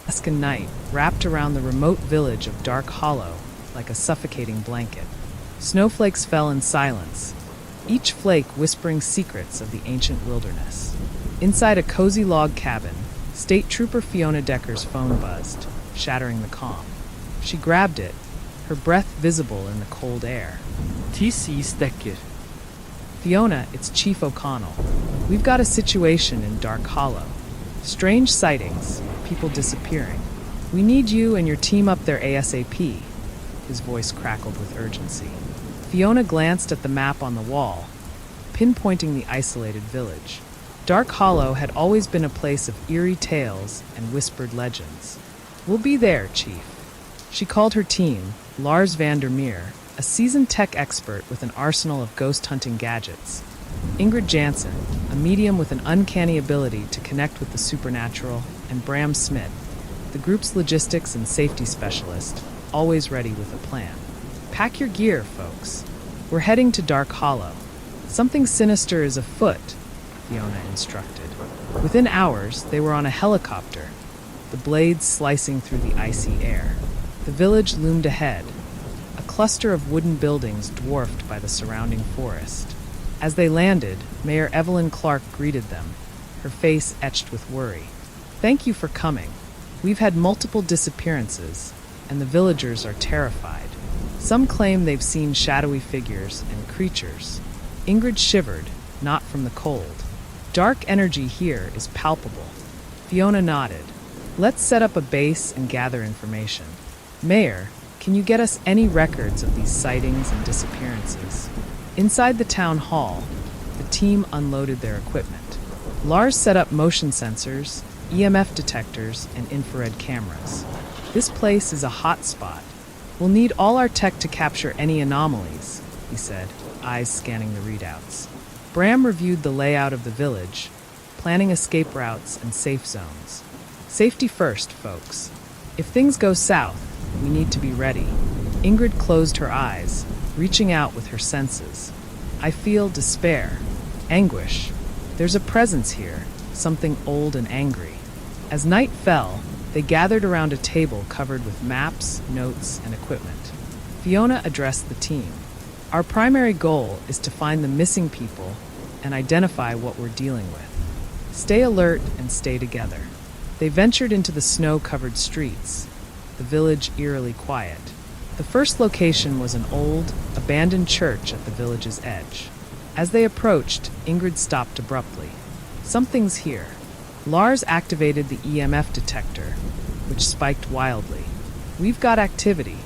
Alaskan night wrapped around the remote village of Dark Hollow like a suffocating blanket. Snowflakes fell in silence, each flake whispering secrets of the ancient wilderness. Inside a cozy log cabin, State Trooper Fiona Decker's phone buzzed, shattering the calm. She grabbed it, her breath visible in the cold air. TC Decker. Fiona, it's Chief O'Connell. We've got a situation in Dark Hollow. Strange sightings, people disappearing. We need you and your team up there ASAP. His voice crackled with urgency. Fiona glanced at the map on the wall, pinpointing the isolated village. Dark Hollow had always been a place of eerie tales and whispered legends. We'll be there, Chief. She called her team, Lars Vandermeer, a seasoned tech expert with an arsenal of ghost-hunting gadgets. Ingrid Jansen, a medium with an uncanny ability to connect with the supernatural, and Bram Smith, the group's logistics and safety specialist, always ready with a plan. Pack your gear, folks. We're heading to Dark Hollow. Something sinister is afoot, Fiona instructed. Within hours, they were on a helicopter, the blades slicing through the icy air. The village loomed ahead, a cluster of wooden buildings dwarfed by the surrounding forest. As they landed, Mayor Evelyn Clark greeted them, her face etched with worry. Thank you for coming. We've had multiple disappearances, and the villagers are terrified. Some claim they've seen shadowy figures and creatures. Ingrid shivered, not from the cold. Dark energy here is palpable. Fiona nodded. Let's set up a base and gather information. Mayor, can you get us any records of these sightings and disappearances? Inside the town hall, the team unloaded their equipment. Lars set up motion sensors, EMF detectors, and infrared cameras. This place is a hot spot. We'll need all our tech to capture any anomalies, he said, eyes scanning the readouts. Bram reviewed the layout of the village, planning escape routes and safe zones. Safety first, folks. If things go south, we need to be ready. Ingrid closed her eyes, reaching out with her senses. I feel despair, anguish. There's a presence here, something old and angry. As night fell, they gathered around a table covered with maps, notes, and equipment. Fiona addressed the team. Our primary goal is to find the missing people and identify what we're dealing with. Stay alert and stay together. They ventured into the snow-covered streets, the village eerily quiet. The first location was an old, abandoned church at the village's edge. As they approached, Ingrid stopped abruptly. Something's here. Lars activated the EMF detector, which spiked wildly. We've got activity.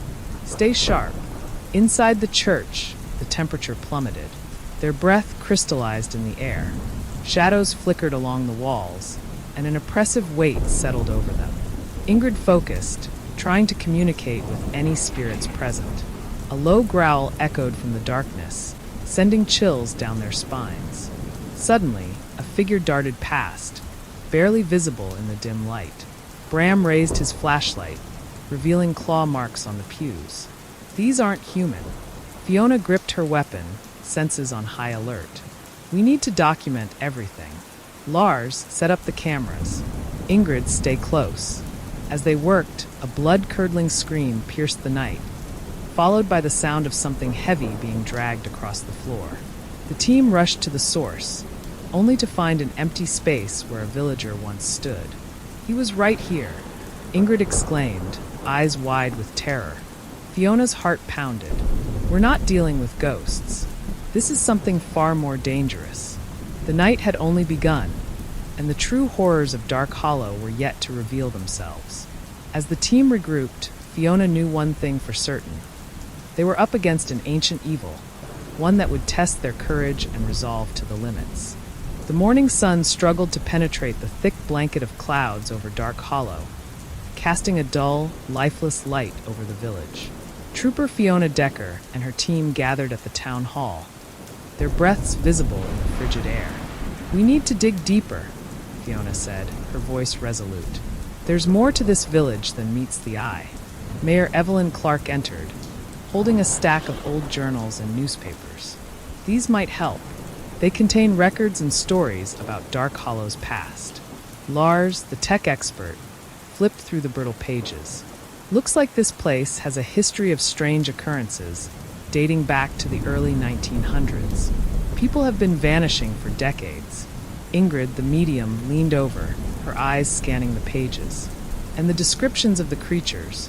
Stay sharp. Inside the church, the temperature plummeted. Their breath crystallized in the air. Shadows flickered along the walls, and an oppressive weight settled over them. Ingrid focused, trying to communicate with any spirits present. A low growl echoed from the darkness, sending chills down their spines. Suddenly, a figure darted past, barely visible in the dim light. Bram raised his flashlight, revealing claw marks on the pews. These aren't human. Fiona gripped her weapon, senses on high alert. We need to document everything. Lars set up the cameras. Ingrid, stay close. As they worked, a blood-curdling scream pierced the night, followed by the sound of something heavy being dragged across the floor. The team rushed to the source, only to find an empty space where a villager once stood. He was right here, Ingrid exclaimed, eyes wide with terror. Fiona's heart pounded. We're not dealing with ghosts. This is something far more dangerous. The night had only begun, and the true horrors of Dark Hollow were yet to reveal themselves. As the team regrouped, Fiona knew one thing for certain. They were up against an ancient evil, one that would test their courage and resolve to the limits. The morning sun struggled to penetrate the thick blanket of clouds over Dark Hollow, casting a dull, lifeless light over the village. Trooper Fiona Decker and her team gathered at the town hall, their breaths visible in the frigid air. We need to dig deeper, Fiona said, her voice resolute. There's more to this village than meets the eye. Mayor Evelyn Clark entered, holding a stack of old journals and newspapers. These might help. They contain records and stories about Dark Hollow's past. Lars, the tech expert, flipped through the brittle pages. Looks like this place has a history of strange occurrences dating back to the early 1900s. People have been vanishing for decades. Ingrid, the medium, leaned over, her eyes scanning the pages. And the descriptions of the creatures,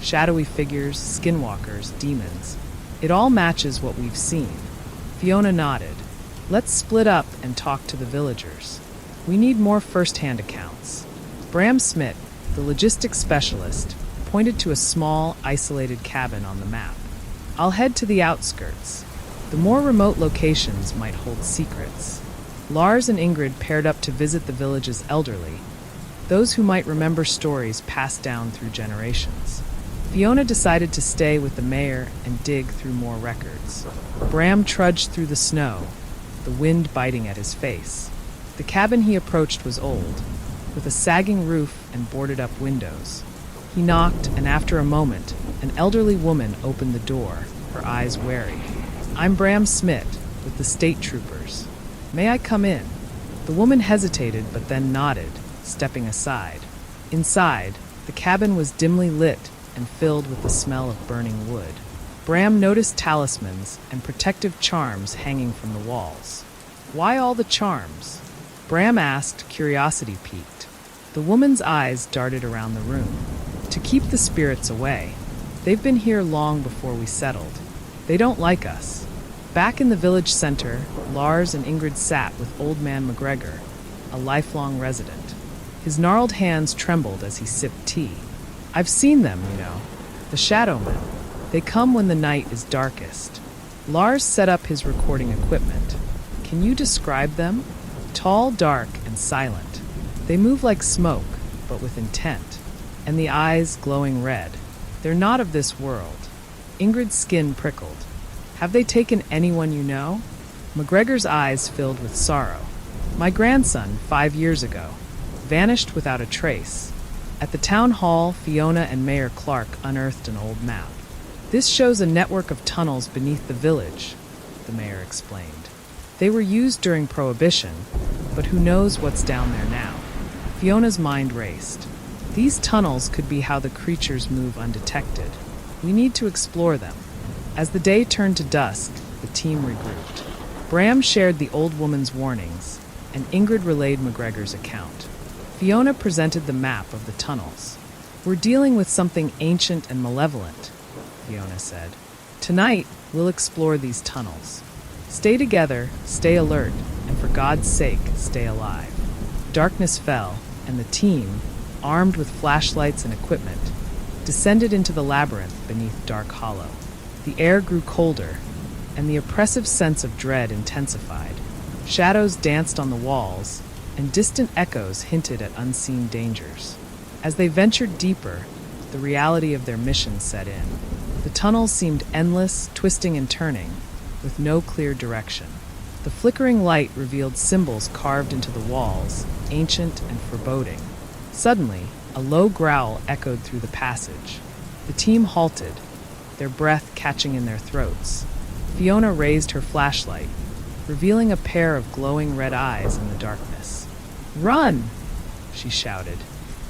shadowy figures, skinwalkers, demons, it all matches what we've seen. Fiona nodded. Let's split up and talk to the villagers. We need more first-hand accounts. Bram Smith, the logistics specialist, pointed to a small, isolated cabin on the map. I'll head to the outskirts. The more remote locations might hold secrets. Lars and Ingrid paired up to visit the village's elderly, those who might remember stories passed down through generations. Fiona decided to stay with the mayor and dig through more records. Bram trudged through the snow, the wind biting at his face. The cabin he approached was old, with a sagging roof and boarded-up windows. He knocked, and after a moment, an elderly woman opened the door, her eyes wary. I'm Bram Smith, with the state troopers. May I come in? The woman hesitated but then nodded, stepping aside. Inside, the cabin was dimly lit and filled with the smell of burning wood. Bram noticed talismans and protective charms hanging from the walls. Why all the charms? Bram asked, curiosity piqued. The woman's eyes darted around the room. To keep the spirits away. They've been here long before we settled. They don't like us. Back in the village center, Lars and Ingrid sat with Old Man McGregor, a lifelong resident. His gnarled hands trembled as he sipped tea. I've seen them, the Shadow Men. They come when the night is darkest. Lars set up his recording equipment. Can you describe them? Tall, dark, and silent. They move like smoke, but with intent. And the eyes glowing red. They're not of this world. Ingrid's skin prickled. Have they taken anyone you know? McGregor's eyes filled with sorrow. My grandson, 5 years ago, vanished without a trace. At the town hall, Fiona and Mayor Clark unearthed an old map. This shows a network of tunnels beneath the village, the mayor explained. They were used during Prohibition, but who knows what's down there now? Fiona's mind raced. These tunnels could be how the creatures move undetected. We need to explore them. As the day turned to dusk, the team regrouped. Bram shared the old woman's warnings, and Ingrid relayed McGregor's account. Fiona presented the map of the tunnels. We're dealing with something ancient and malevolent, Fiona said. Tonight, we'll explore these tunnels. Stay together, stay alert, and for God's sake, stay alive. Darkness fell, and the team, armed with flashlights and equipment, descended into the labyrinth beneath Dark Hollow. The air grew colder, and the oppressive sense of dread intensified. Shadows danced on the walls, and distant echoes hinted at unseen dangers. As they ventured deeper, the reality of their mission set in. The tunnels seemed endless, twisting and turning, with no clear direction. The flickering light revealed symbols carved into the walls, ancient and foreboding. Suddenly, a low growl echoed through the passage. The team halted, their breath catching in their throats. Fiona raised her flashlight, revealing a pair of glowing red eyes in the darkness. Run! She shouted,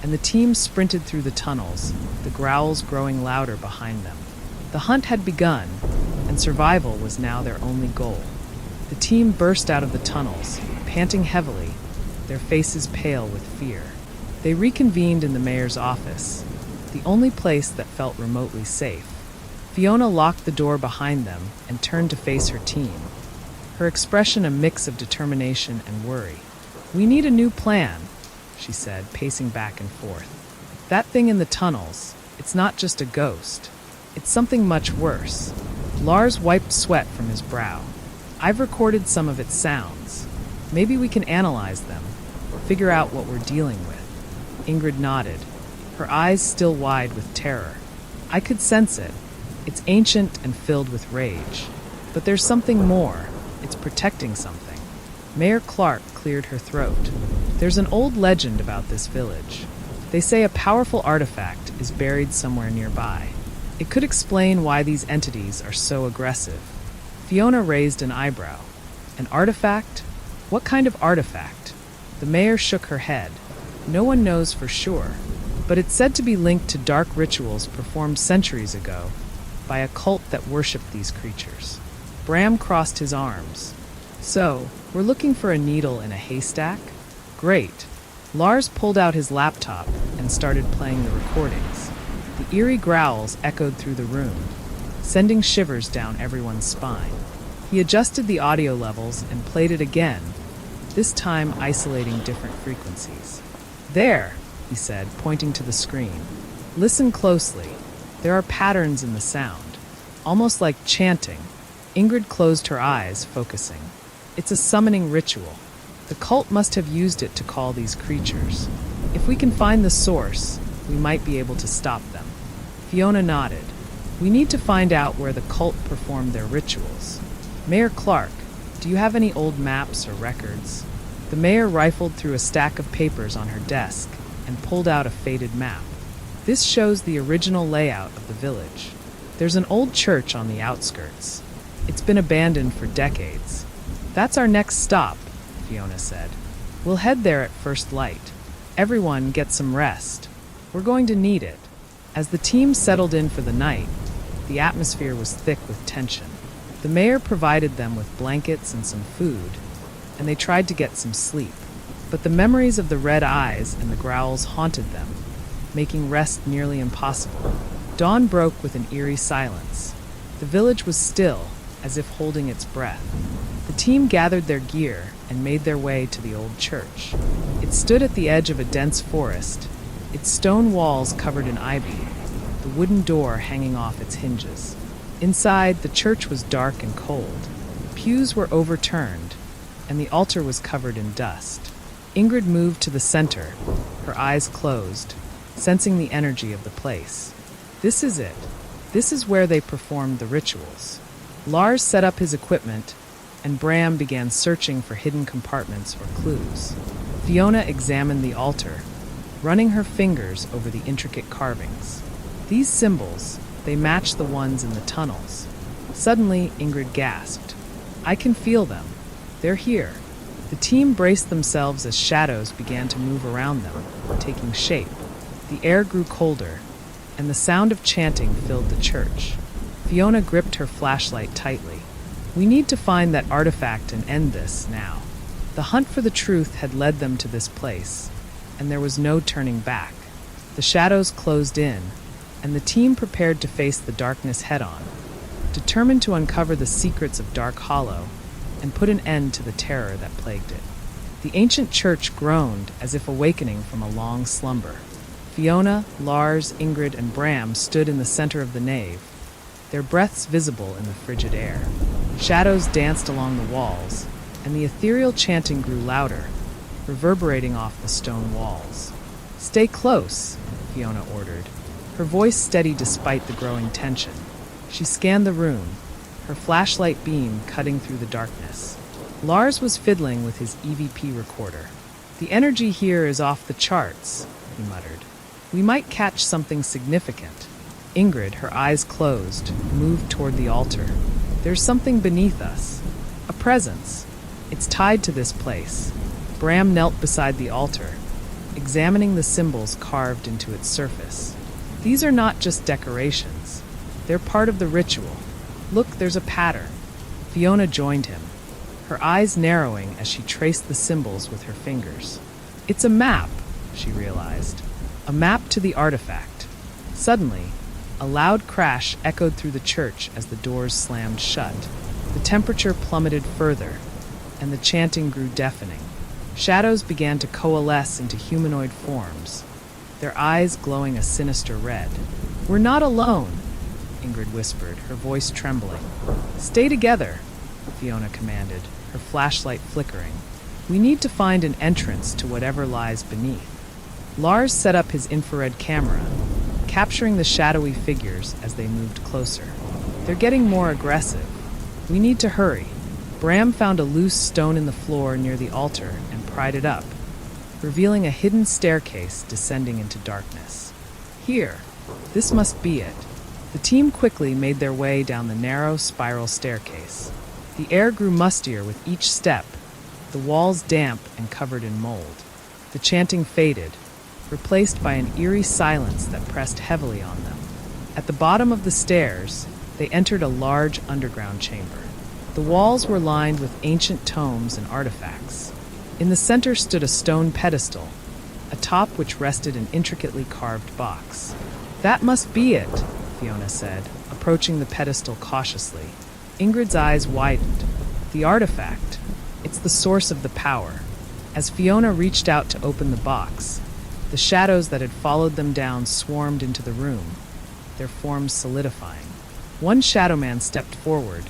and the team sprinted through the tunnels, the growls growing louder behind them. The hunt had begun, and survival was now their only goal. The team burst out of the tunnels, panting heavily, their faces pale with fear. They reconvened in the mayor's office, the only place that felt remotely safe. Fiona locked the door behind them and turned to face her team, her expression a mix of determination and worry. We need a new plan, she said, pacing back and forth. That thing in the tunnels, it's not just a ghost. It's something much worse. Lars wiped sweat from his brow. I've recorded some of its sounds. Maybe we can analyze them, figure out what we're dealing with. Ingrid nodded, her eyes still wide with terror. I could sense it. It's ancient and filled with rage. But there's something more. It's protecting something. Mayor Clark cleared her throat. There's an old legend about this village. They say a powerful artifact is buried somewhere nearby. It could explain why these entities are so aggressive. Fiona raised an eyebrow. An artifact? What kind of artifact? The mayor shook her head. No one knows for sure. but it's said to be linked to dark rituals performed centuries ago by a cult that worshipped these creatures. Bram crossed his arms. So, we're looking for a needle in a haystack? Great. Lars pulled out his laptop and started playing the recordings. The eerie growls echoed through the room, sending shivers down everyone's spine. He adjusted the audio levels and played it again, this time isolating different frequencies. There, he said, pointing to the screen. Listen closely. There are patterns in the sound, almost like chanting. Ingrid closed her eyes, focusing. It's a summoning ritual. The cult must have used it to call these creatures. If we can find the source, we might be able to stop them. Fiona nodded. We need to find out where the cult performed their rituals. Mayor Clark, do you have any old maps or records? The mayor rifled through a stack of papers on her desk and pulled out a faded map. This shows the original layout of the village. There's an old church on the outskirts. It's been abandoned for decades. That's our next stop, Fiona said. We'll head there at first light. Everyone get some rest. We're going to need it. As the team settled in for the night, the atmosphere was thick with tension. The mayor provided them with blankets and some food, and they tried to get some sleep. But the memories of the red eyes and the growls haunted them, making rest nearly impossible. Dawn broke with an eerie silence. The village was still, as if holding its breath. The team gathered their gear and made their way to the old church. It stood at the edge of a dense forest, its stone walls covered in ivy, the wooden door hanging off its hinges. Inside, the church was dark and cold. Pews were overturned, and the altar was covered in dust. Ingrid moved to the center, her eyes closed, sensing the energy of the place. This is it. This is where they performed the rituals. Lars set up his equipment, and Bram began searching for hidden compartments or clues. Fiona examined the altar, running her fingers over the intricate carvings. These symbols, they matched the ones in the tunnels. Suddenly, Ingrid gasped. I can feel them. They're here. The team braced themselves as shadows began to move around them, taking shape. The air grew colder, and the sound of chanting filled the church. Fiona gripped her flashlight tightly. We need to find that artifact and end this now. The hunt for the truth had led them to this place, and there was no turning back. The shadows closed in, and the team prepared to face the darkness head-on, determined to uncover the secrets of Dark Hollow and put an end to the terror that plagued it. The ancient church groaned as if awakening from a long slumber. Fiona, Lars, Ingrid, and Bram stood in the center of the nave, their breaths visible in the frigid air. Shadows danced along the walls, and the ethereal chanting grew louder, reverberating off the stone walls. Stay close, Fiona ordered, her voice steady despite the growing tension. She scanned the room, her flashlight beam cutting through the darkness. Lars was fiddling with his EVP recorder. The energy here is off the charts, he muttered. We might catch something significant. Ingrid, her eyes closed, moved toward the altar. There's something beneath us. A presence. It's tied to this place. Bram knelt beside the altar, examining the symbols carved into its surface. These are not just decorations. They're part of the ritual. Look, there's a pattern. Fiona joined him, her eyes narrowing as she traced the symbols with her fingers. It's a map, she realized. A map to the artifact. Suddenly, a loud crash echoed through the church as the doors slammed shut. The temperature plummeted further, and the chanting grew deafening. Shadows began to coalesce into humanoid forms, their eyes glowing a sinister red. We're not alone, Ingrid whispered, her voice trembling. Stay together, Fiona commanded, her flashlight flickering. We need to find an entrance to whatever lies beneath. Lars set up his infrared camera, capturing the shadowy figures as they moved closer. They're getting more aggressive. We need to hurry. Bram found a loose stone in the floor near the altar and pried it up, revealing a hidden staircase descending into darkness. Here, this must be it. The team quickly made their way down the narrow spiral staircase. The air grew mustier with each step, the walls damp and covered in mold. The chanting faded, replaced by an eerie silence that pressed heavily on them. At the bottom of the stairs, they entered a large underground chamber. The walls were lined with ancient tomes and artifacts. In the center stood a stone pedestal, atop which rested an intricately carved box. "That must be it," Fiona said, approaching the pedestal cautiously. Ingrid's eyes widened. "The artifact. It's the source of the power." As Fiona reached out to open the box, the shadows that had followed them down swarmed into the room, their forms solidifying. One shadow man stepped forward,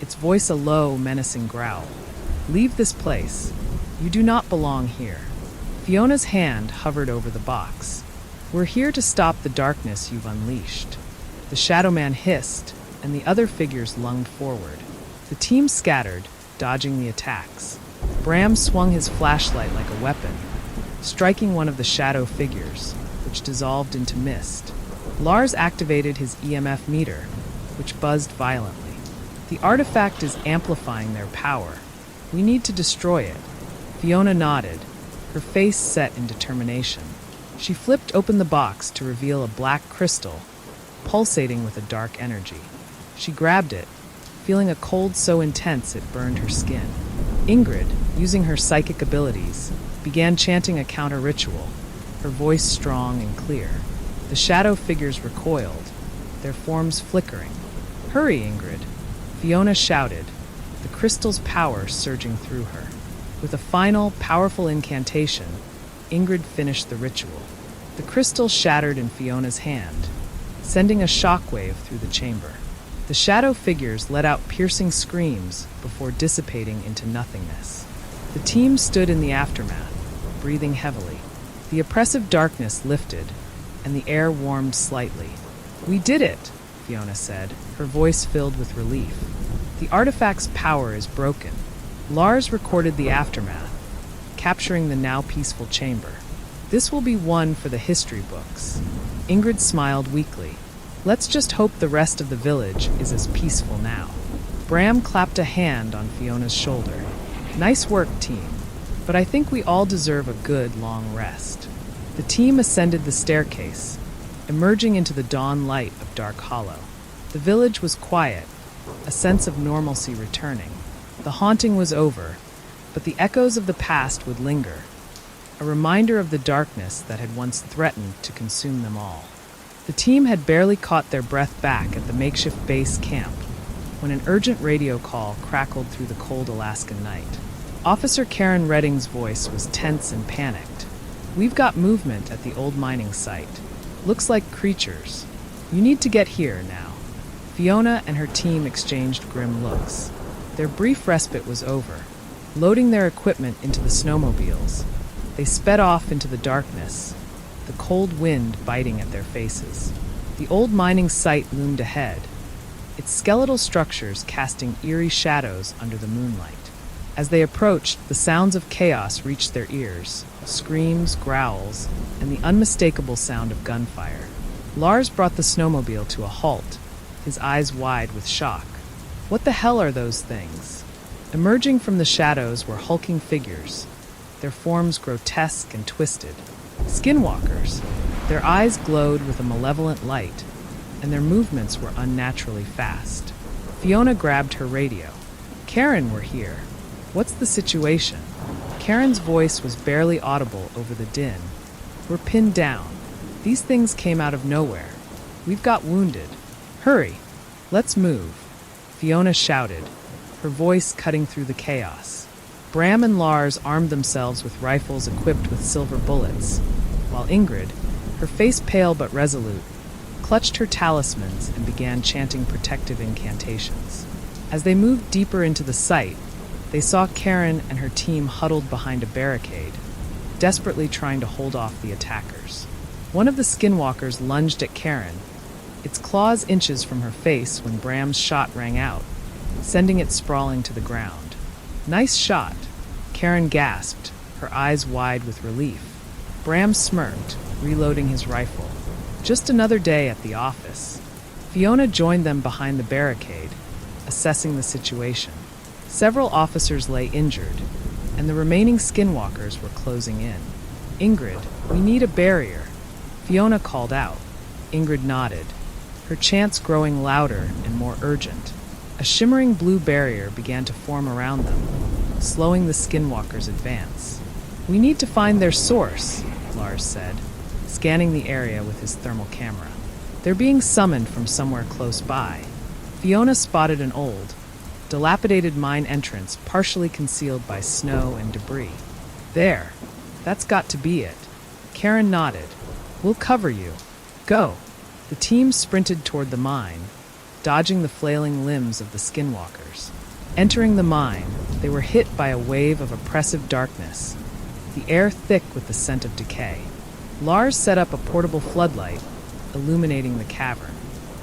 its voice a low, menacing growl. "Leave this place. You do not belong here." Fiona's hand hovered over the box. "We're here to stop the darkness you've unleashed." The shadow man hissed, and the other figures lunged forward. The team scattered, dodging the attacks. Bram swung his flashlight like a weapon, striking one of the shadow figures, which dissolved into mist. Lars activated his EMF meter, which buzzed violently. "The artifact is amplifying their power. We need to destroy it." Fiona nodded, her face set in determination. She flipped open the box to reveal a black crystal, pulsating with a dark energy. She grabbed it, feeling a cold so intense it burned her skin. Ingrid, using her psychic abilities, began chanting a counter-ritual, her voice strong and clear. The shadow figures recoiled, their forms flickering. "Hurry, Ingrid," Fiona shouted, the crystal's power surging through her. With a final, powerful incantation, Ingrid finished the ritual. The crystal shattered in Fiona's hand, sending a shockwave through the chamber. The shadow figures let out piercing screams before dissipating into nothingness. The team stood in the aftermath, breathing heavily. The oppressive darkness lifted, and the air warmed slightly. "We did it," Fiona said, her voice filled with relief. "The artifact's power is broken." Lars recorded the aftermath, capturing the now peaceful chamber. "This will be one for the history books." Ingrid smiled weakly. "Let's just hope the rest of the village is as peaceful now." Bram clapped a hand on Fiona's shoulder. "Nice work, team. But I think we all deserve a good, long rest." The team ascended the staircase, emerging into the dawn light of Dark Hollow. The village was quiet, a sense of normalcy returning. The haunting was over, but the echoes of the past would linger, a reminder of the darkness that had once threatened to consume them all. The team had barely caught their breath back at the makeshift base camp when an urgent radio call crackled through the cold Alaskan night. Officer Karen Redding's voice was tense and panicked. "We've got movement at the old mining site. Looks like creatures. You need to get here now." Fiona and her team exchanged grim looks. Their brief respite was over. Loading their equipment into the snowmobiles, they sped off into the darkness, the cold wind biting at their faces. The old mining site loomed ahead, its skeletal structures casting eerie shadows under the moonlight. As they approached, the sounds of chaos reached their ears, screams, growls, and the unmistakable sound of gunfire. Lars brought the snowmobile to a halt, his eyes wide with shock. "What the hell are those things?" Emerging from the shadows were hulking figures, their forms grotesque and twisted. Skinwalkers. Their eyes glowed with a malevolent light, and their movements were unnaturally fast. Fiona grabbed her radio. "Karen, we're here. What's the situation?" Karen's voice was barely audible over the din. "We're pinned down. These things came out of nowhere. We've got wounded. Hurry. Let's move." Fiona shouted, her voice cutting through the chaos. Bram and Lars armed themselves with rifles equipped with silver bullets, while Ingrid, her face pale but resolute, clutched her talismans and began chanting protective incantations. As they moved deeper into the site, they saw Karen and her team huddled behind a barricade, desperately trying to hold off the attackers. One of the skinwalkers lunged at Karen, its claws inches from her face when Bram's shot rang out, sending it sprawling to the ground. "Nice shot," Karen gasped, her eyes wide with relief. Bram smirked, reloading his rifle. Just another day at the office. Fiona joined them behind the barricade, assessing the situation. Several officers lay injured, and the remaining skinwalkers were closing in. Ingrid, we need a barrier. Fiona called out. Ingrid nodded, her chants growing louder and more urgent. A shimmering blue barrier began to form around them, slowing the skinwalkers' advance. We need to find their source, Lars said, scanning the area with his thermal camera. They're being summoned from somewhere close by. Fiona spotted an old, dilapidated mine entrance partially concealed by snow and debris. There. That's got to be it. Karen nodded. We'll cover you. Go. The team sprinted toward the mine, dodging the flailing limbs of the skinwalkers. Entering the mine, they were hit by a wave of oppressive darkness, the air thick with the scent of decay. Lars set up a portable floodlight, illuminating the cavern.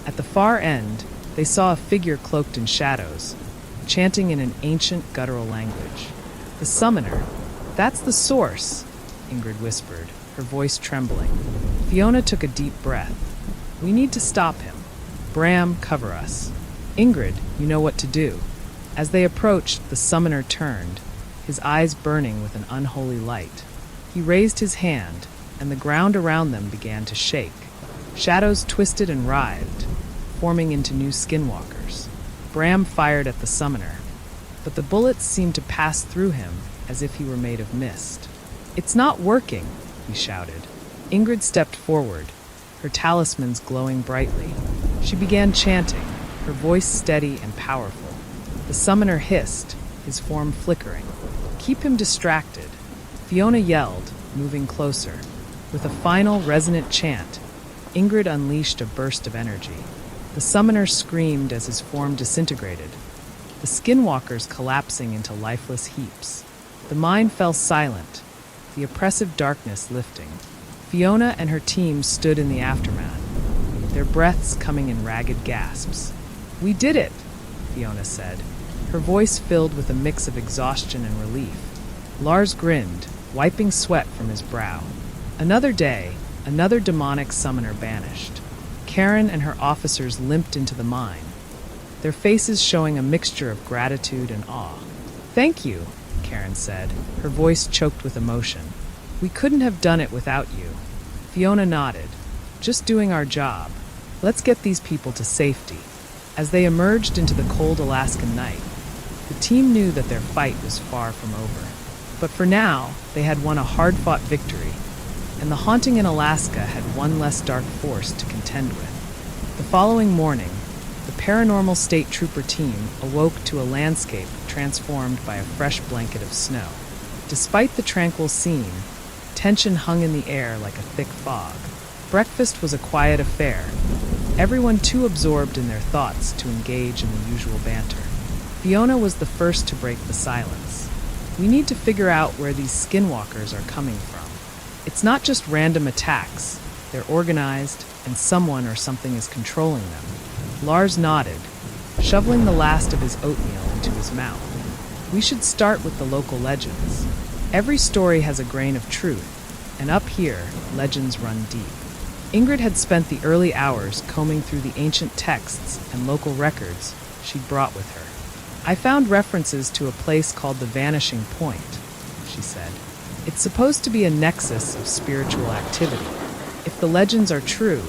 At the far end, they saw a figure cloaked in shadows, chanting in an ancient guttural language. The summoner. That's the source, Ingrid whispered, her voice trembling. Fiona took a deep breath. We need to stop him. Bram, cover us. Ingrid, you know what to do. As they approached, the summoner turned, his eyes burning with an unholy light. He raised his hand, and the ground around them began to shake. Shadows twisted and writhed, forming into new skinwalkers. Bram fired at the summoner, but the bullets seemed to pass through him as if he were made of mist. It's not working, he shouted. Ingrid stepped forward, her talismans glowing brightly. She began chanting, her voice steady and powerful. The summoner hissed, his form flickering. Keep him distracted. Fiona yelled, moving closer. With a final resonant chant, Ingrid unleashed a burst of energy. The summoner screamed as his form disintegrated, the skinwalkers collapsing into lifeless heaps. The mine fell silent, the oppressive darkness lifting. Fiona and her team stood in the aftermath, their breaths coming in ragged gasps. We did it, Fiona said, her voice filled with a mix of exhaustion and relief. Lars grinned, wiping sweat from his brow. Another day, another demonic summoner banished. Karen and her officers limped into the mine, their faces showing a mixture of gratitude and awe. Thank you, Karen said, her voice choked with emotion. We couldn't have done it without you. Fiona nodded. Just doing our job. Let's get these people to safety. As they emerged into the cold Alaskan night, the team knew that their fight was far from over. But for now, they had won a hard-fought victory, and the haunting in Alaska had one less dark force to contend with. The following morning, the Paranormal State Trooper team awoke to a landscape transformed by a fresh blanket of snow. Despite the tranquil scene, tension hung in the air like a thick fog. Breakfast was a quiet affair, everyone too absorbed in their thoughts to engage in the usual banter. Fiona was the first to break the silence. We need to figure out where these skinwalkers are coming from. It's not just random attacks. They're organized, and someone or something is controlling them. Lars nodded, shoveling the last of his oatmeal into his mouth. We should start with the local legends. Every story has a grain of truth, and up here, legends run deep. Ingrid had spent the early hours combing through the ancient texts and local records she'd brought with her. I found references to a place called the Vanishing Point, she said. It's supposed to be a nexus of spiritual activity. If the legends are true,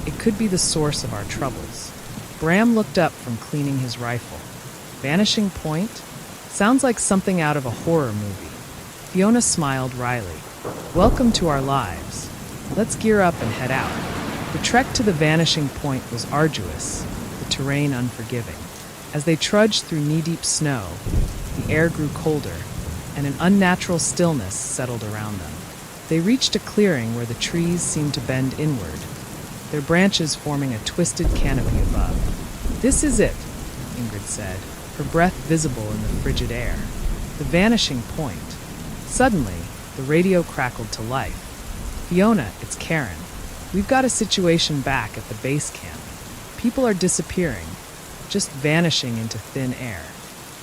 it could be the source of our troubles. Bram looked up from cleaning his rifle. Vanishing Point? Sounds like something out of a horror movie. Fiona smiled wryly. Welcome to our lives. Let's gear up and head out. The trek to the Vanishing Point was arduous, the terrain unforgiving. As they trudged through knee-deep snow, the air grew colder, and an unnatural stillness settled around them. They reached a clearing where the trees seemed to bend inward, their branches forming a twisted canopy above. This is it, Ingrid said, her breath visible in the frigid air. The Vanishing Point. Suddenly, the radio crackled to life. Fiona, it's Karen. We've got a situation back at the base camp. People are disappearing, just vanishing into thin air.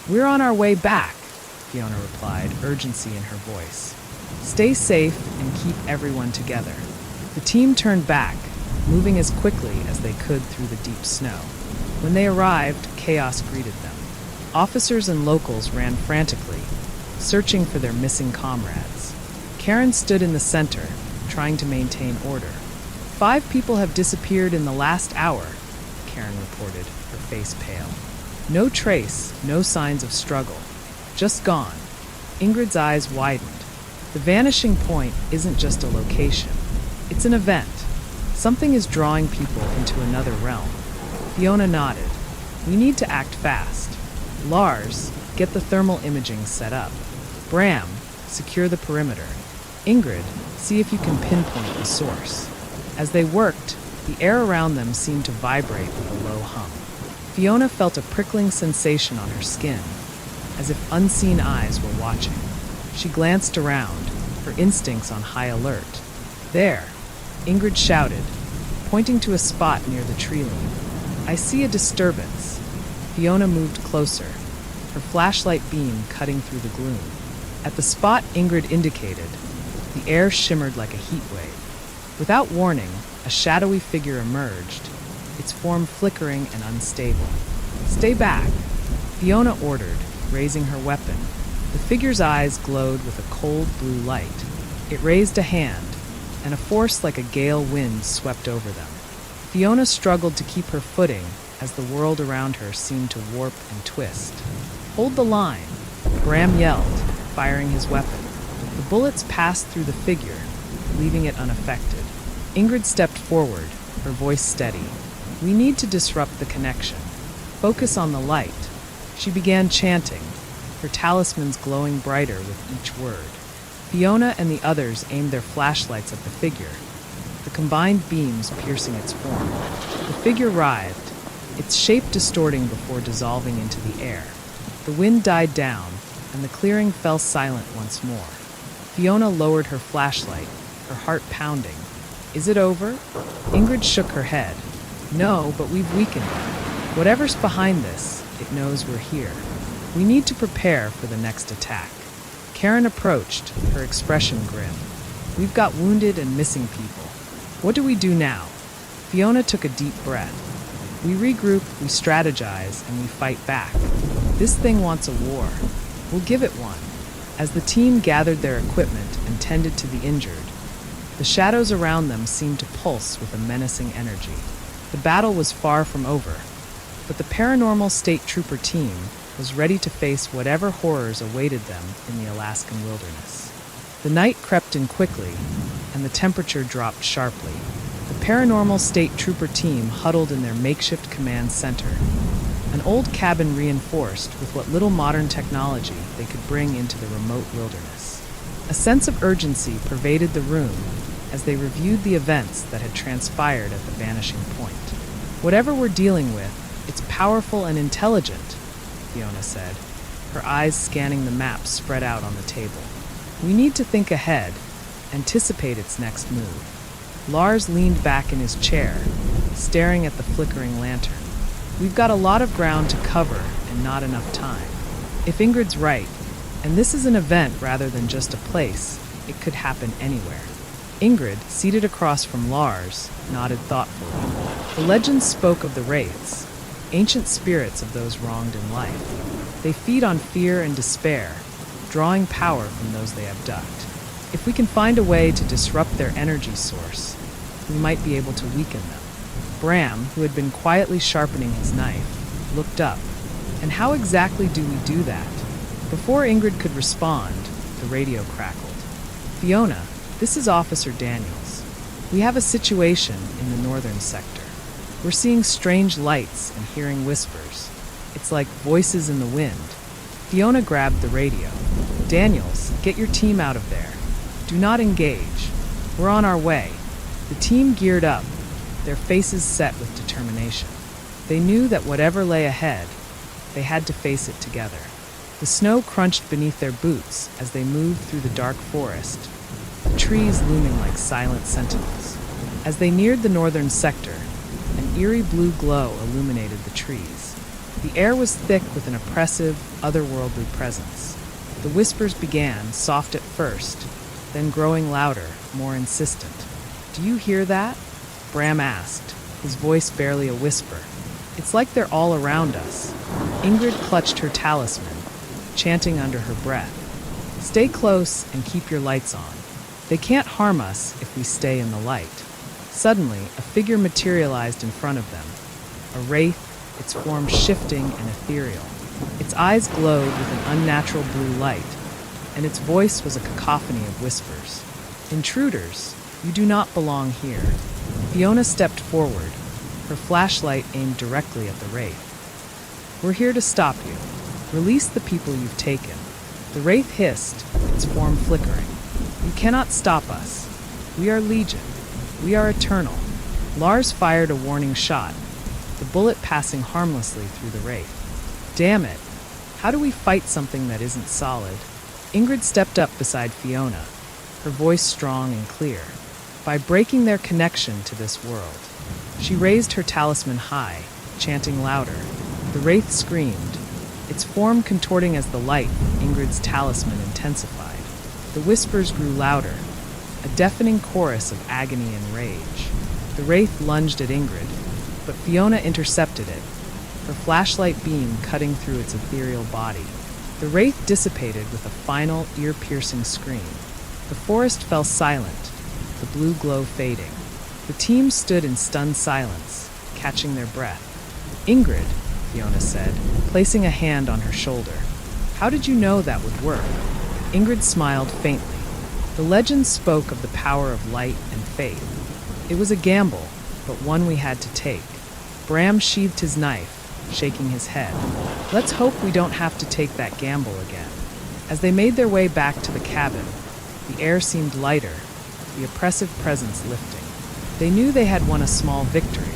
We're on our way back, Fiona replied, urgency in her voice. Stay safe and keep everyone together. The team turned back, moving as quickly as they could through the deep snow. When they arrived, chaos greeted them. Officers and locals ran frantically, searching for their missing comrades. Karen stood in the center, trying to maintain order. 5 people have disappeared in the last hour, Karen reported, her face pale. No trace, no signs of struggle. Just gone. Ingrid's eyes widened. The vanishing point isn't just a location. It's an event. Something is drawing people into another realm. Fiona nodded. We need to act fast. Lars, get the thermal imaging set up. Bram, secure the perimeter. Ingrid, see if you can pinpoint the source. As they worked, the air around them seemed to vibrate with a low hum. Fiona felt a prickling sensation on her skin, as if unseen eyes were watching. She glanced around, her instincts on high alert. There, Ingrid shouted, pointing to a spot near the tree line. I see a disturbance. Fiona moved closer, her flashlight beam cutting through the gloom. At the spot Ingrid indicated, the air shimmered like a heat wave. Without warning, a shadowy figure emerged, its form flickering and unstable. Stay back, Fiona ordered, raising her weapon. The figure's eyes glowed with a cold blue light. It raised a hand, and a force like a gale wind swept over them. Fiona struggled to keep her footing as the world around her seemed to warp and twist. Hold the line, Bram yelled, firing his weapon. The bullets passed through the figure, leaving it unaffected. Ingrid stepped forward, her voice steady. We need to disrupt the connection. Focus on the light. She began chanting, her talismans glowing brighter with each word. Fiona and the others aimed their flashlights at the figure, the combined beams piercing its form. The figure writhed, its shape distorting before dissolving into the air. The wind died down, and the clearing fell silent once more. Fiona lowered her flashlight, her heart pounding. Is it over? Ingrid shook her head. No, but we've weakened it. Whatever's behind this, it knows we're here. We need to prepare for the next attack. Karen approached, her expression grim. We've got wounded and missing people. What do we do now? Fiona took a deep breath. We regroup, we strategize, and we fight back. This thing wants a war. We'll give it one. As the team gathered their equipment and tended to the injured, the shadows around them seemed to pulse with a menacing energy. The battle was far from over, but the paranormal state trooper team was ready to face whatever horrors awaited them in the Alaskan wilderness. The night crept in quickly, and the temperature dropped sharply. The paranormal state trooper team huddled in their makeshift command center, an old cabin reinforced with what little modern technology they could bring into the remote wilderness. A sense of urgency pervaded the room as they reviewed the events that had transpired at the vanishing point. Whatever we're dealing with, it's powerful and intelligent, Fiona said, her eyes scanning the map spread out on the table. We need to think ahead, anticipate its next move. Lars leaned back in his chair, staring at the flickering lantern. We've got a lot of ground to cover and not enough time. If Ingrid's right, and this is an event rather than just a place, it could happen anywhere. Ingrid, seated across from Lars, nodded thoughtfully. The legends spoke of the wraiths, ancient spirits of those wronged in life. They feed on fear and despair, drawing power from those they abduct. If we can find a way to disrupt their energy source, we might be able to weaken them. Bram, who had been quietly sharpening his knife, looked up. And how exactly do we do that? Before Ingrid could respond, the radio crackled. Fiona, this is Officer Daniels. We have a situation in the northern sector. We're seeing strange lights and hearing whispers. It's like voices in the wind. Fiona grabbed the radio. Daniels, get your team out of there. Do not engage. We're on our way. The team geared up, their faces set with determination. They knew that whatever lay ahead, they had to face it together. The snow crunched beneath their boots as they moved through the dark forest, the trees looming like silent sentinels. As they neared the northern sector, an eerie blue glow illuminated the trees. The air was thick with an oppressive, otherworldly presence. The whispers began, soft at first, then growing louder, more insistent. Do you hear that? Bram asked, his voice barely a whisper. It's like they're all around us. Ingrid clutched her talisman, chanting under her breath. Stay close and keep your lights on. They can't harm us if we stay in the light. Suddenly, a figure materialized in front of them. A wraith, its form shifting and ethereal. Its eyes glowed with an unnatural blue light, and its voice was a cacophony of whispers. Intruders, you do not belong here. Fiona stepped forward, her flashlight aimed directly at the wraith. We're here to stop you. Release the people you've taken. The wraith hissed, its form flickering. You cannot stop us. We are Legion. We are eternal. Lars fired a warning shot, the bullet passing harmlessly through the wraith. Damn it. How do we fight something that isn't solid? Ingrid stepped up beside Fiona, her voice strong and clear. By breaking their connection to this world. She raised her talisman high, chanting louder. The wraith screamed, its form contorting as the light from Ingrid's talisman intensified. The whispers grew louder, a deafening chorus of agony and rage. The wraith lunged at Ingrid, but Fiona intercepted it, her flashlight beam cutting through its ethereal body. The wraith dissipated with a final, ear-piercing scream. The forest fell silent, the blue glow fading. The team stood in stunned silence, catching their breath. Ingrid, Fiona said, placing a hand on her shoulder. How did you know that would work? Ingrid smiled faintly. The legend spoke of the power of light and faith. It was a gamble, but one we had to take. Bram sheathed his knife, shaking his head. Let's hope we don't have to take that gamble again. As they made their way back to the cabin, the air seemed lighter, the oppressive presence lifting. They knew they had won a small victory,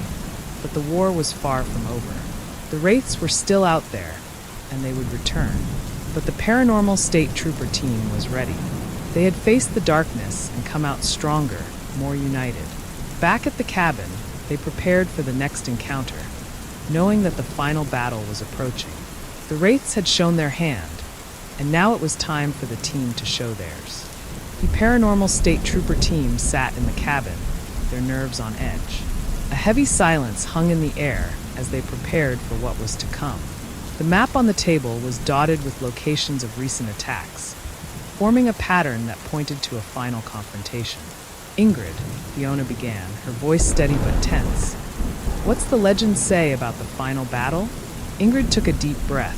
but the war was far from over. The wraiths were still out there, and they would return. But the Paranormal State Trooper team was ready. They had faced the darkness and come out stronger, more united. Back at the cabin, they prepared for the next encounter, knowing that the final battle was approaching. The wraiths had shown their hand, and now it was time for the team to show theirs. The Paranormal State Trooper team sat in the cabin, their nerves on edge. A heavy silence hung in the air as they prepared for what was to come. The map on the table was dotted with locations of recent attacks, forming a pattern that pointed to a final confrontation. Ingrid, Fiona began, her voice steady but tense. What's the legend say about the final battle? Ingrid took a deep breath.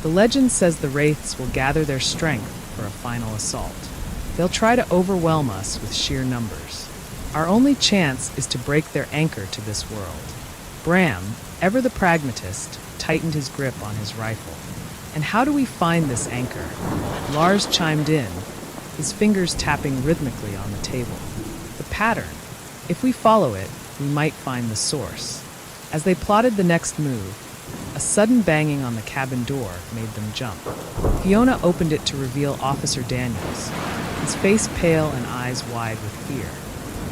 The legend says the wraiths will gather their strength for a final assault. They'll try to overwhelm us with sheer numbers. Our only chance is to break their anchor to this world. Bram, ever the pragmatist, tightened his grip on his rifle. And how do we find this anchor? Lars chimed in, his fingers tapping rhythmically on the table. The pattern. If we follow it, we might find the source. As they plotted the next move, a sudden banging on the cabin door made them jump. Fiona opened it to reveal Officer Daniels, his face pale and eyes wide with fear.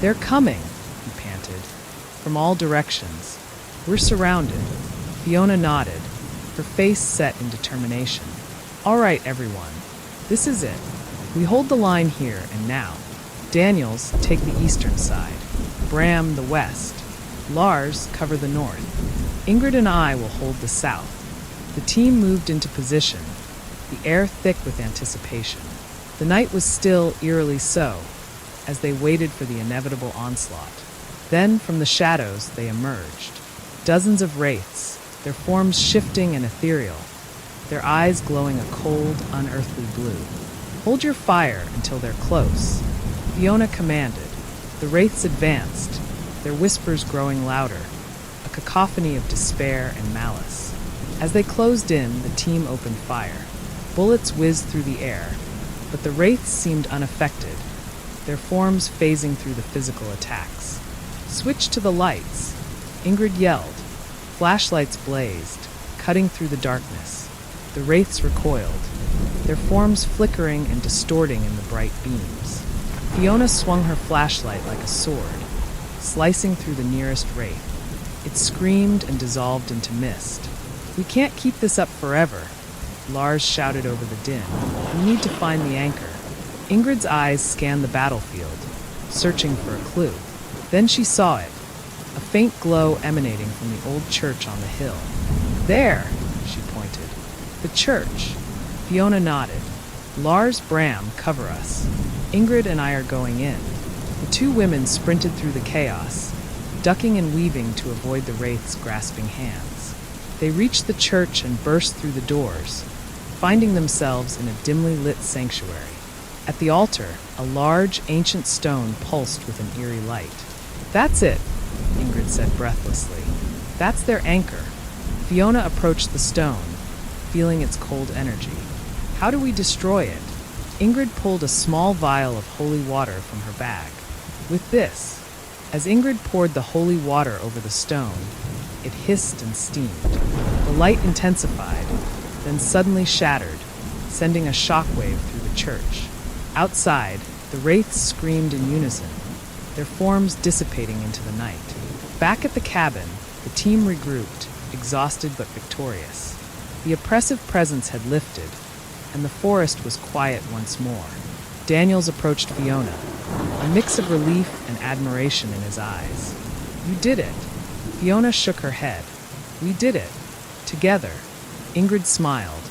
They're coming, he panted, from all directions. We're surrounded. Fiona nodded, her face set in determination. All right, everyone. This is it. We hold the line here and now. Daniels, take the eastern side. Bram, the west. Lars, cover the north. Ingrid and I will hold the south. The team moved into position, the air thick with anticipation. The night was still eerily so, as they waited for the inevitable onslaught. Then, from the shadows, they emerged. Dozens of wraiths, their forms shifting and ethereal, their eyes glowing a cold, unearthly blue. Hold your fire until they're close. Fiona commanded. The wraiths advanced, their whispers growing louder, a cacophony of despair and malice. As they closed in, the team opened fire. Bullets whizzed through the air, but the wraiths seemed unaffected, their forms phasing through the physical attacks. Switch to the lights, Ingrid yelled. Flashlights blazed, cutting through the darkness. The wraiths recoiled, their forms flickering and distorting in the bright beams. Fiona swung her flashlight like a sword, slicing through the nearest wraith. It screamed and dissolved into mist. We can't keep this up forever, Lars shouted over the din. We need to find the anchor. Ingrid's eyes scanned the battlefield, searching for a clue. Then she saw it, a faint glow emanating from the old church on the hill. There, she pointed. The church. Fiona nodded. Lars, Bram, cover us. Ingrid and I are going in. The two women sprinted through the chaos, ducking and weaving to avoid the wraith's grasping hands. They reached the church and burst through the doors, finding themselves in a dimly lit sanctuary. At the altar, a large, ancient stone pulsed with an eerie light. "That's it," Ingrid said breathlessly. "That's their anchor." Fiona approached the stone, feeling its cold energy. "How do we destroy it?" Ingrid pulled a small vial of holy water from her bag. "With this." As Ingrid poured the holy water over the stone, it hissed and steamed. The light intensified, then suddenly shattered, sending a shockwave through the church. Outside, the wraiths screamed in unison, their forms dissipating into the night. Back at the cabin, the team regrouped, exhausted but victorious. The oppressive presence had lifted, and the forest was quiet once more. Daniels approached Fiona, a mix of relief and admiration in his eyes. "You did it." Fiona shook her head. "We did it. Together." Ingrid smiled,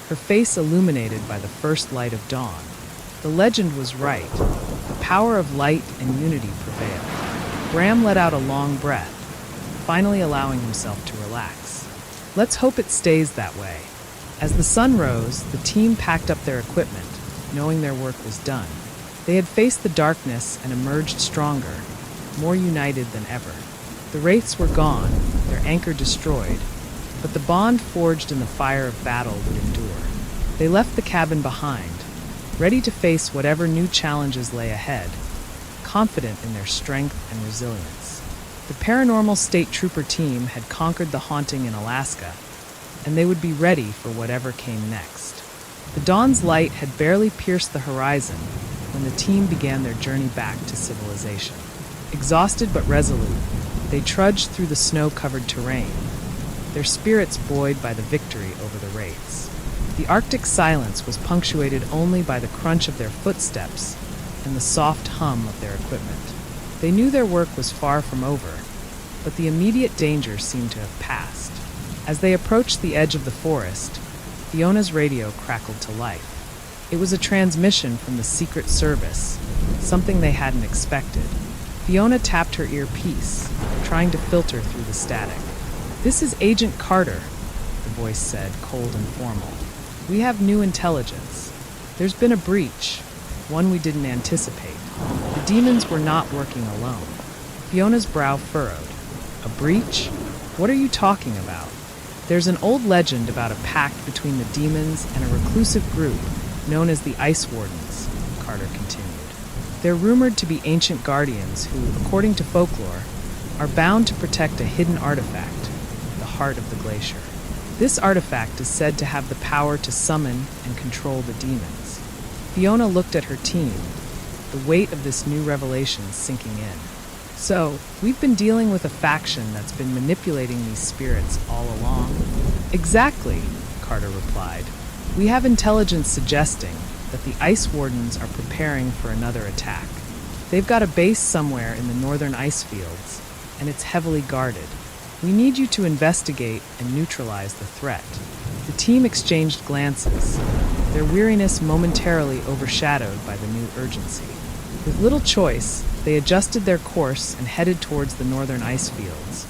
her face illuminated by the first light of dawn. The legend was right. The power of light and unity prevailed. Bram let out a long breath, finally allowing himself to relax. "Let's hope it stays that way." As the sun rose, the team packed up their equipment, knowing their work was done. They had faced the darkness and emerged stronger, more united than ever. The wraiths were gone, their anchor destroyed, but the bond forged in the fire of battle would endure. They left the cabin behind, ready to face whatever new challenges lay ahead, confident in their strength and resilience. The Paranormal State Trooper team had conquered the haunting in Alaska, and they would be ready for whatever came next. The dawn's light had barely pierced the horizon when the team began their journey back to civilization. Exhausted but resolute, they trudged through the snow-covered terrain, their spirits buoyed by the victory over the wraiths. The Arctic silence was punctuated only by the crunch of their footsteps and the soft hum of their equipment. They knew their work was far from over, but the immediate danger seemed to have passed. As they approached the edge of the forest, Fiona's radio crackled to life. It was a transmission from the Secret Service, something they hadn't expected. Fiona tapped her earpiece, trying to filter through the static. "This is Agent Carter," the voice said, cold and formal. "We have new intelligence. There's been a breach, one we didn't anticipate. The demons were not working alone." Fiona's brow furrowed. "A breach? What are you talking about?" "There's an old legend about a pact between the demons and a reclusive group known as the Ice Wardens," Carter continued. "They're rumored to be ancient guardians who, according to folklore, are bound to protect a hidden artifact, the heart of the glacier. This artifact is said to have the power to summon and control the demons." Fiona looked at her team, the weight of this new revelation sinking in. "So, we've been dealing with a faction that's been manipulating these spirits all along?" "Exactly," Carter replied. "We have intelligence suggesting that the Ice Wardens are preparing for another attack. They've got a base somewhere in the northern ice fields, and it's heavily guarded. We need you to investigate and neutralize the threat." The team exchanged glances, their weariness momentarily overshadowed by the new urgency. With little choice, they adjusted their course and headed towards the northern ice fields,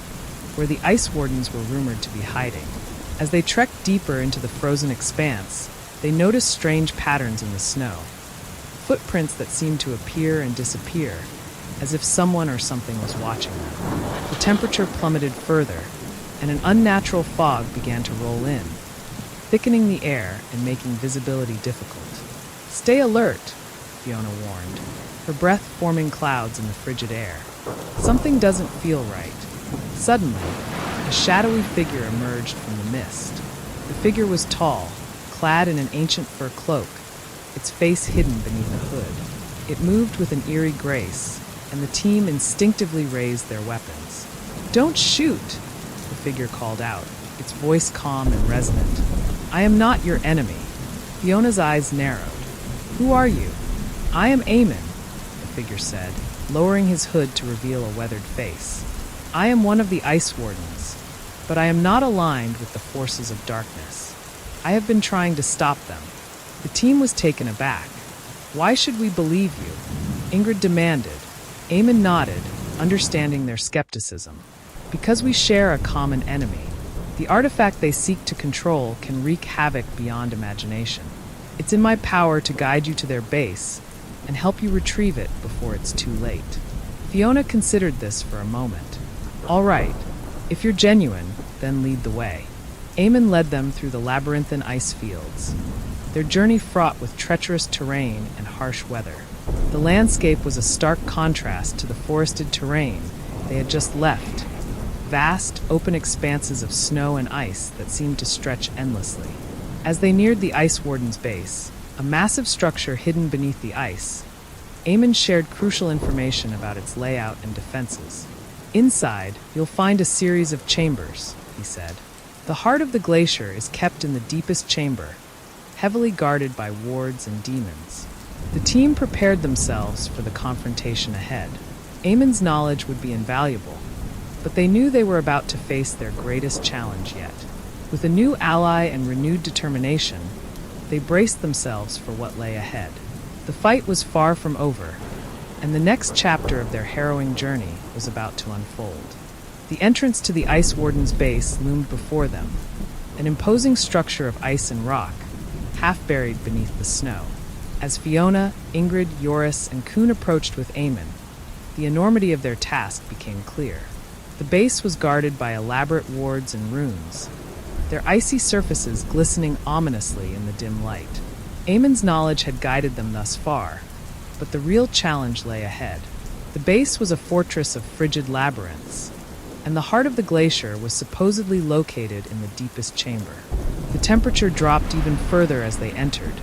where the Ice Wardens were rumored to be hiding. As they trekked deeper into the frozen expanse, they noticed strange patterns in the snow, footprints that seemed to appear and disappear, as if someone or something was watching them. The temperature plummeted further, and an unnatural fog began to roll in, thickening the air and making visibility difficult. "Stay alert," Fiona warned, her breath forming clouds in the frigid air. "Something doesn't feel right." Suddenly, a shadowy figure emerged from the mist. The figure was tall, clad in an ancient fur cloak, its face hidden beneath a hood. It moved with an eerie grace, and the team instinctively raised their weapons. "Don't shoot," the figure called out, its voice calm and resonant. "I am not your enemy." Fiona's eyes narrowed. "Who are you?" "I am Eamon," the figure said, lowering his hood to reveal a weathered face. "I am one of the Ice Wardens, but I am not aligned with the forces of darkness. I have been trying to stop them." The team was taken aback. Why should we believe you? Ingrid demanded. Eamon nodded, understanding their skepticism. Because we share a common enemy. The artifact they seek to control can wreak havoc beyond imagination. It's in my power to guide you to their base and help you retrieve it before it's too late. Fiona considered this for a moment. All right, if you're genuine, then lead the way. Eamon led them through the labyrinthine ice fields, their journey fraught with treacherous terrain and harsh weather. The landscape was a stark contrast to the forested terrain they had just left, vast, open expanses of snow and ice that seemed to stretch endlessly. As they neared the Ice Warden's base, a massive structure hidden beneath the ice, Eamon shared crucial information about its layout and defenses. Inside, you'll find a series of chambers, he said. The heart of the glacier is kept in the deepest chamber, heavily guarded by wards and demons. The team prepared themselves for the confrontation ahead. Eamon's knowledge would be invaluable, but they knew they were about to face their greatest challenge yet. With a new ally and renewed determination, they braced themselves for what lay ahead. The fight was far from over, and the next chapter of their harrowing journey was about to unfold. The entrance to the Ice Warden's base loomed before them, an imposing structure of ice and rock, half buried beneath the snow. As Fiona, Ingrid, Joris, and Kuhn approached with Eamon, the enormity of their task became clear. The base was guarded by elaborate wards and runes, their icy surfaces glistening ominously in the dim light. Eamon's knowledge had guided them thus far, but the real challenge lay ahead. The base was a fortress of frigid labyrinths, and the heart of the glacier was supposedly located in the deepest chamber. The temperature dropped even further as they entered,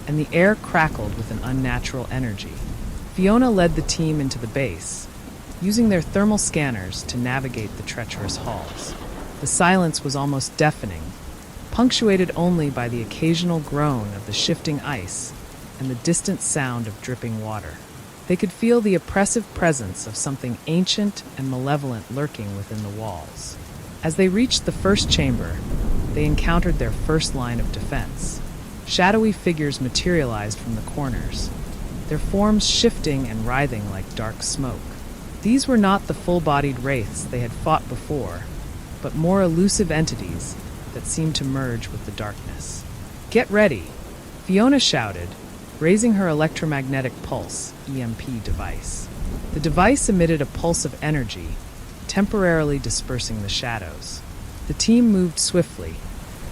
and the air crackled with an unnatural energy. Fiona led the team into the base, using their thermal scanners to navigate the treacherous halls. The silence was almost deafening, punctuated only by the occasional groan of the shifting ice and the distant sound of dripping water. They could feel the oppressive presence of something ancient and malevolent lurking within the walls. As they reached the first chamber, they encountered their first line of defense. Shadowy figures materialized from the corners, their forms shifting and writhing like dark smoke. These were not the full-bodied wraiths they had fought before, but more elusive entities that seemed to merge with the darkness. "Get ready!" Fiona shouted, raising her electromagnetic pulse (EMP) device. The device emitted a pulse of energy, temporarily dispersing the shadows. The team moved swiftly,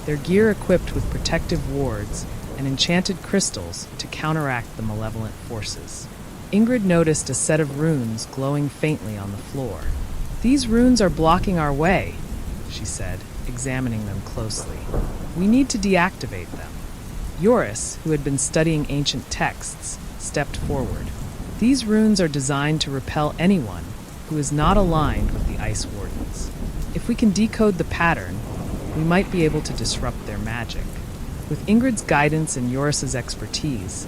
their gear equipped with protective wards and enchanted crystals to counteract the malevolent forces. Ingrid noticed a set of runes glowing faintly on the floor. "These runes are blocking our way," she said, examining them closely. "We need to deactivate them." Joris, who had been studying ancient texts, stepped forward. "These runes are designed to repel anyone who is not aligned with the Ice Wardens. If we can decode the pattern, we might be able to disrupt their magic." With Ingrid's guidance and Joris's expertise,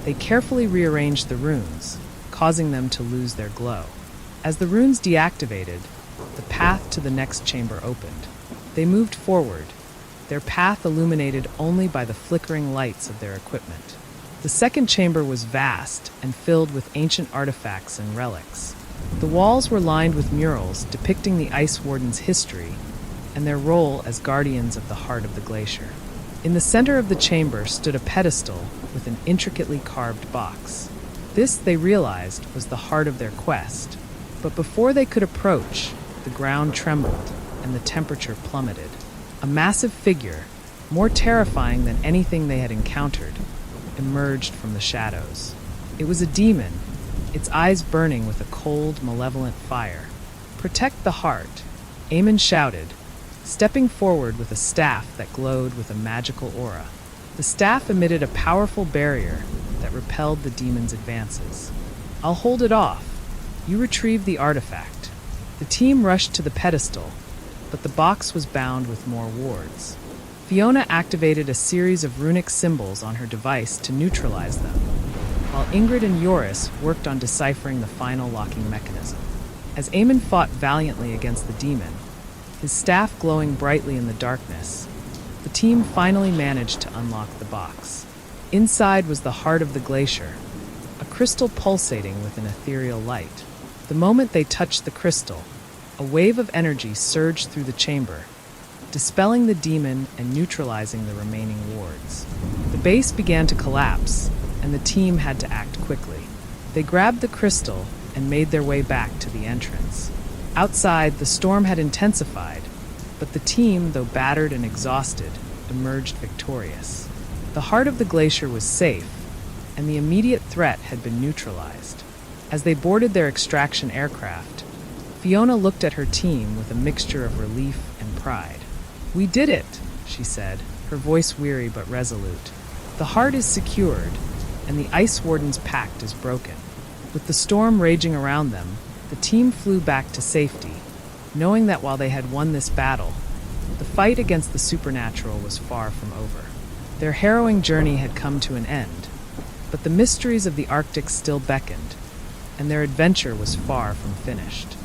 they carefully rearranged the runes, causing them to lose their glow. As the runes deactivated, the path to the next chamber opened. They moved forward, their path illuminated only by the flickering lights of their equipment. The second chamber was vast and filled with ancient artifacts and relics. The walls were lined with murals depicting the Ice Warden's history and their role as guardians of the heart of the glacier. In the center of the chamber stood a pedestal with an intricately carved box. This, they realized, was the heart of their quest. But before they could approach, the ground trembled and the temperature plummeted. A massive figure, more terrifying than anything they had encountered, emerged from the shadows. It was a demon, its eyes burning with a cold, malevolent fire. "Protect the heart," Eamon shouted, stepping forward with a staff that glowed with a magical aura. The staff emitted a powerful barrier that repelled the demon's advances. "I'll hold it off. You retrieve the artifact." The team rushed to the pedestal, but the box was bound with more wards. Fiona activated a series of runic symbols on her device to neutralize them, while Ingrid and Joris worked on deciphering the final locking mechanism. As Eamon fought valiantly against the demon, his staff glowing brightly in the darkness, the team finally managed to unlock the box. Inside was the heart of the glacier, a crystal pulsating with an ethereal light. The moment they touched the crystal, a wave of energy surged through the chamber, dispelling the demon and neutralizing the remaining wards. The base began to collapse, and the team had to act quickly. They grabbed the crystal and made their way back to the entrance. Outside, the storm had intensified, but the team, though battered and exhausted, emerged victorious. The heart of the glacier was safe, and the immediate threat had been neutralized. As they boarded their extraction aircraft, Fiona looked at her team with a mixture of relief and pride. "We did it," she said, her voice weary but resolute. "The heart is secured, and the Ice Warden's pact is broken." With the storm raging around them, the team flew back to safety, knowing that while they had won this battle, the fight against the supernatural was far from over. Their harrowing journey had come to an end, but the mysteries of the Arctic still beckoned, and their adventure was far from finished.